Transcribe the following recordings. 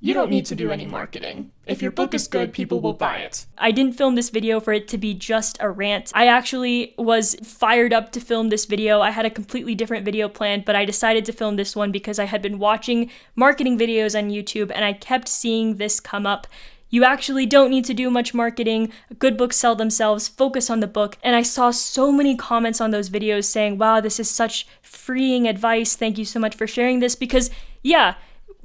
You don't need to do any marketing. If your book is good, people will buy it. I didn't film this video for it to be just a rant. I actually was fired up to film this video. I had a completely different video planned, but I decided to film this one because I had been watching marketing videos on YouTube and I kept seeing this come up. You actually don't need to do much marketing. Good books sell themselves. Focus on the book. And I saw so many comments on those videos saying, wow, this is such freeing advice. Thank you so much for sharing this. Because, yeah,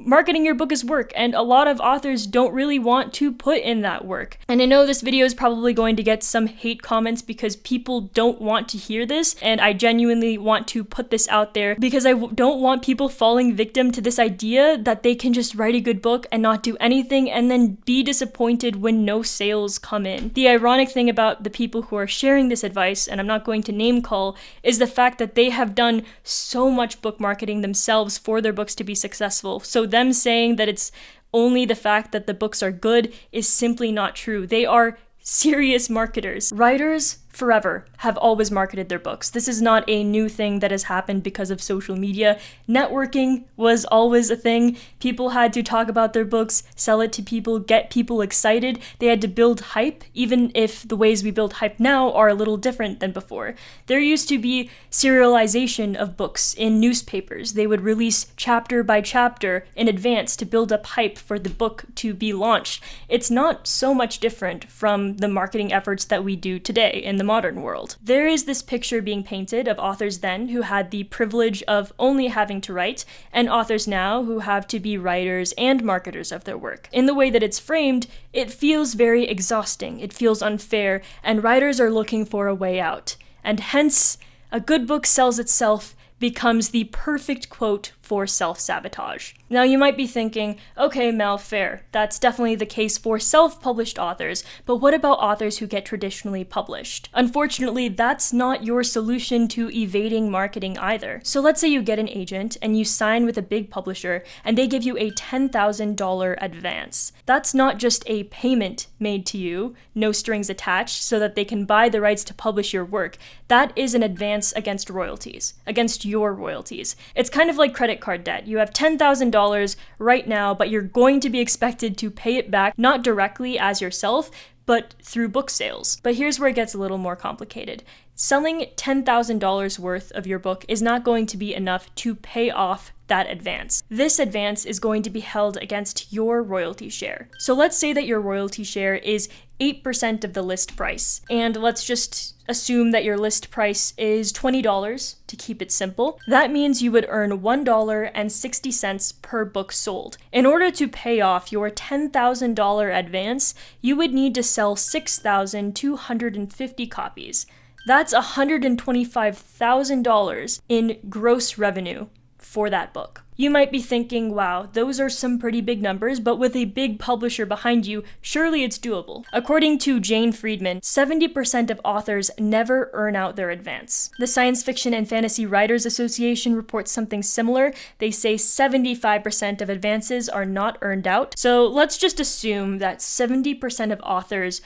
marketing your book is work, and a lot of authors don't really want to put in that work. And I know this video is probably going to get some hate comments because people don't want to hear this, and I genuinely want to put this out there because I don't want people falling victim to this idea that they can just write a good book and not do anything and then be disappointed when no sales come in. The ironic thing about the people who are sharing this advice, and I'm not going to name call, is the fact that they have done so much book marketing themselves for their books to be successful. So them saying that it's only the fact that the books are good is simply not true. They are serious marketers. Writers forever have always marketed their books. This is not a new thing that has happened because of social media. Networking was always a thing. People had to talk about their books, sell it to people, get people excited. They had to build hype, even if the ways we build hype now are a little different than before. There used to be serialization of books in newspapers. They would release chapter by chapter in advance to build up hype for the book to be launched. It's not so much different from the marketing efforts that we do today in the modern world. There is this picture being painted of authors then who had the privilege of only having to write, and authors now who have to be writers and marketers of their work. In the way that it's framed, it feels very exhausting, it feels unfair, and writers are looking for a way out. And hence, a good book sells itself becomes the perfect quote for self-sabotage. Now you might be thinking, okay, Mel, fair. That's definitely the case for self-published authors, but what about authors who get traditionally published? Unfortunately, that's not your solution to evading marketing either. So let's say you get an agent and you sign with a big publisher and they give you a $10,000 advance. That's not just a payment made to you, no strings attached, so that they can buy the rights to publish your work. That is an advance against royalties, against your royalties. It's kind of like credit card debt. You have $10,000 right now, but you're going to be expected to pay it back, not directly as yourself, but through book sales. But here's where it gets a little more complicated. Selling $10,000 worth of your book is not going to be enough to pay off that advance. This advance is going to be held against your royalty share. So let's say that your royalty share is 8% of the list price, and let's just assume that your list price is $20 to keep it simple. That means you would earn $1.60 per book sold. In order to pay off your $10,000 advance, you would need to sell 6,250 copies. That's $125,000 in gross revenue for that book. You might be thinking, wow, those are some pretty big numbers, but with a big publisher behind you, surely it's doable. According to Jane Friedman, 70% of authors never earn out their advance. The Science Fiction and Fantasy Writers Association reports something similar. They say 75% of advances are not earned out. So let's just assume that 70% of authors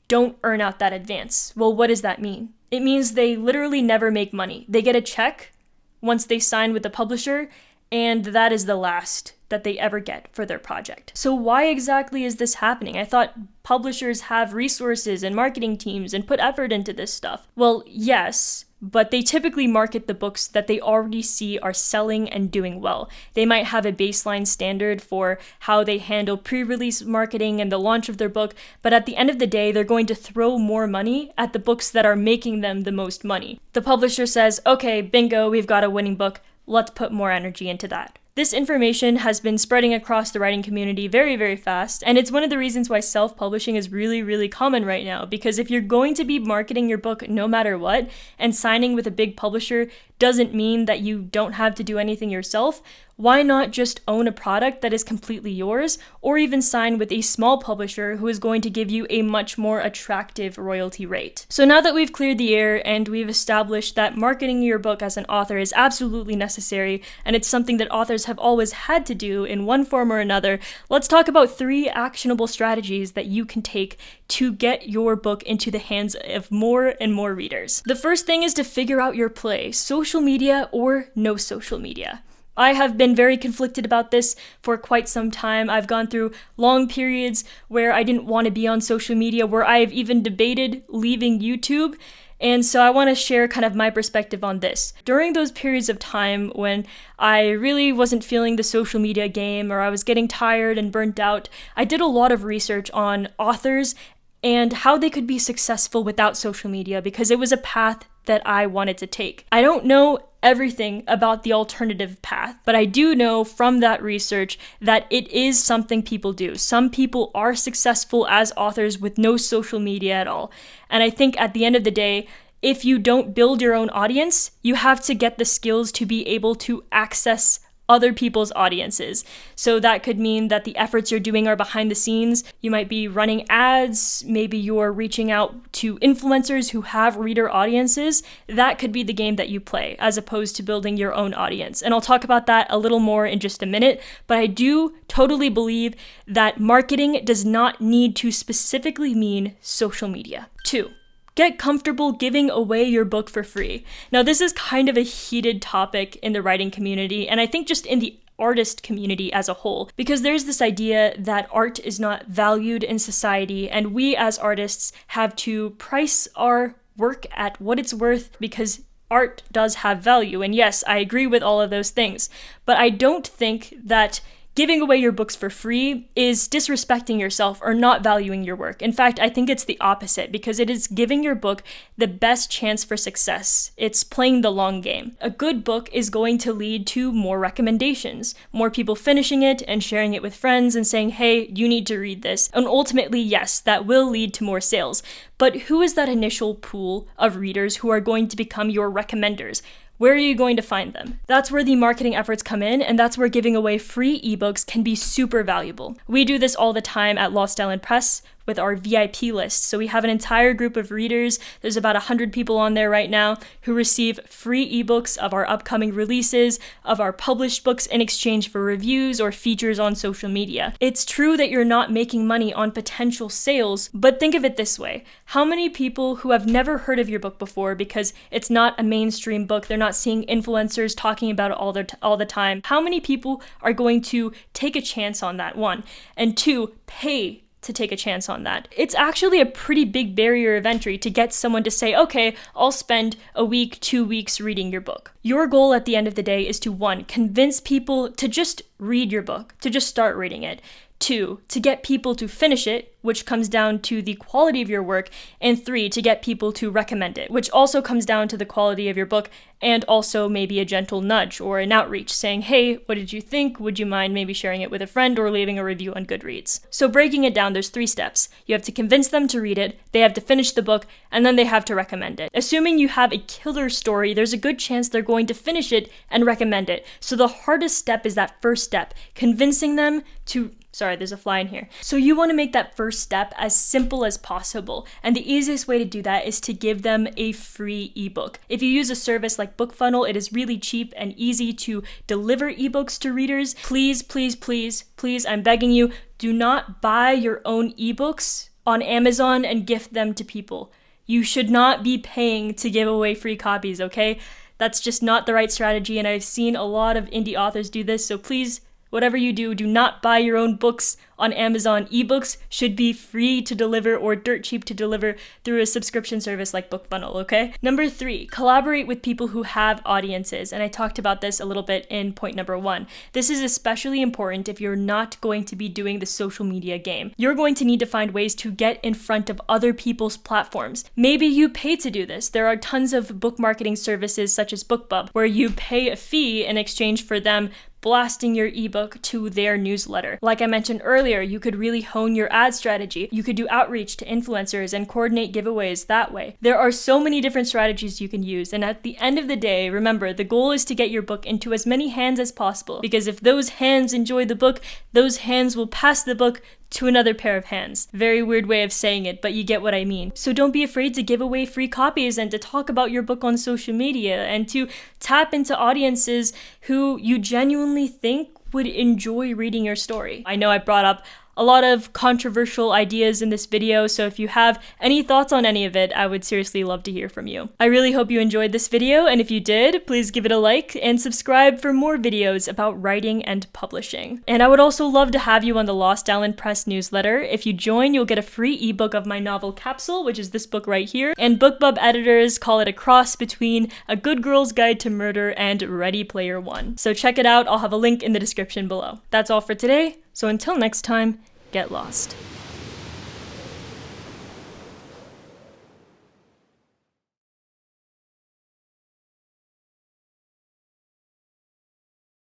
don't earn out that advance. Well, what does that mean? It means they literally never make money. They get a check once they sign with the publisher, and that is the last that they ever get for their project. So why exactly is this happening? I thought publishers have resources and marketing teams and put effort into this stuff. Well, yes, but they typically market the books that they already see are selling and doing well. They might have a baseline standard for how they handle pre-release marketing and the launch of their book, but at the end of the day, they're going to throw more money at the books that are making them the most money. The publisher says, okay, bingo, we've got a winning book. Let's put more energy into that. This information has been spreading across the writing community very, very fast, and it's one of the reasons why self-publishing is really, really common right now, because if you're going to be marketing your book no matter what, and signing with a big publisher doesn't mean that you don't have to do anything yourself, why not just own a product that is completely yours, or even sign with a small publisher who is going to give you a much more attractive royalty rate? So now that we've cleared the air and we've established that marketing your book as an author is absolutely necessary, and it's something that authors have always had to do in one form or another, let's talk about 3 actionable strategies that you can take to get your book into the hands of more and more readers. The first thing is to figure out your play, social media or no social media. I have been very conflicted about this for quite some time. I've gone through long periods where I didn't want to be on social media, where I've even debated leaving YouTube. And so I want to share kind of my perspective on this. During those periods of time when I really wasn't feeling the social media game, or I was getting tired and burnt out, I did a lot of research on authors and how they could be successful without social media, because it was a path that I wanted to take. I don't know everything about the alternative path, but I do know from that research that it is something people do. Some people are successful as authors with no social media at all. And I think at the end of the day, if you don't build your own audience, you have to get the skills to be able to access other people's audiences. So that could mean that the efforts you're doing are behind the scenes. You might be running ads, maybe you're reaching out to influencers who have reader audiences. That could be the game that you play, as opposed to building your own audience. And I'll talk about that a little more in just a minute, but I do totally believe that marketing does not need to specifically mean social media. 2. Get comfortable giving away your book for free. Now, this is kind of a heated topic in the writing community, and I think just in the artist community as a whole, because there's this idea that art is not valued in society, and we as artists have to price our work at what it's worth, because art does have value. And yes, I agree with all of those things, but I don't think that giving away your books for free is disrespecting yourself or not valuing your work. In fact, I think it's the opposite, because it is giving your book the best chance for success. It's playing the long game. A good book is going to lead to more recommendations, more people finishing it and sharing it with friends and saying, hey, you need to read this. And ultimately, yes, that will lead to more sales. But who is that initial pool of readers who are going to become your recommenders? Where are you going to find them? That's where the marketing efforts come in, and that's where giving away free ebooks can be super valuable. We do this all the time at Lost Island Press with our VIP list. So we have an entire group of readers. There's about 100 people on there right now who receive free ebooks of our upcoming releases, of our published books, in exchange for reviews or features on social media. It's true that you're not making money on potential sales, but think of it this way. How many people who have never heard of your book before because it's not a mainstream book, they're not seeing influencers talking about it all the time, how many people are going to take a chance on that, 1? And 2, pay to take a chance on that? It's actually a pretty big barrier of entry to get someone to say, okay, I'll spend a week, 2 weeks reading your book. Your goal at the end of the day is to 1, convince people to just read your book, to just start reading it. 2, to get people to finish it, which comes down to the quality of your work. And 3, to get people to recommend it, which also comes down to the quality of your book and also maybe a gentle nudge or an outreach saying, hey, what did you think? Would you mind maybe sharing it with a friend or leaving a review on Goodreads? So breaking it down, there's 3 steps. You have to convince them to read it, they have to finish the book, and then they have to recommend it. Assuming you have a killer story, there's a good chance they're going to finish it and recommend it. So the hardest step is that first step, convincing them to Sorry, there's a fly in here. So you want to make that first step as simple as possible. And the easiest way to do that is to give them a free ebook. If you use a service like BookFunnel, it is really cheap and easy to deliver ebooks to readers. Please, please, please, please, I'm begging you, do not buy your own ebooks on Amazon and gift them to people. You should not be paying to give away free copies, okay? That's just not the right strategy, and I've seen a lot of indie authors do this, so please, whatever you do, do not buy your own books on Amazon. Ebooks should be free to deliver or dirt cheap to deliver through a subscription service like BookFunnel, okay? Number 3, collaborate with people who have audiences. And I talked about this a little bit in point number 1. This is especially important if you're not going to be doing the social media game. You're going to need to find ways to get in front of other people's platforms. Maybe you pay to do this. There are tons of book marketing services such as BookBub where you pay a fee in exchange for them blasting your ebook to their newsletter. Like I mentioned earlier, you could really hone your ad strategy. You could do outreach to influencers and coordinate giveaways that way. There are so many different strategies you can use, and at the end of the day, remember, the goal is to get your book into as many hands as possible, because if those hands enjoy the book, those hands will pass the book to another pair of hands. Very weird way of saying it, but you get what I mean. So don't be afraid to give away free copies and to talk about your book on social media and to tap into audiences who you genuinely think would enjoy reading your story. I know I brought up a lot of controversial ideas in this video, so if you have any thoughts on any of it, I would seriously love to hear from you. I really hope you enjoyed this video, and if you did, please give it a like and subscribe for more videos about writing and publishing. And I would also love to have you on the Lost Island Press newsletter. If you join, you'll get a free ebook of my novel Capsule, which is this book right here, and BookBub editors call it a cross between A Good Girl's Guide to Murder and Ready Player One. So check it out, I'll have a link in the description below. That's all for today, so until next time, get lost.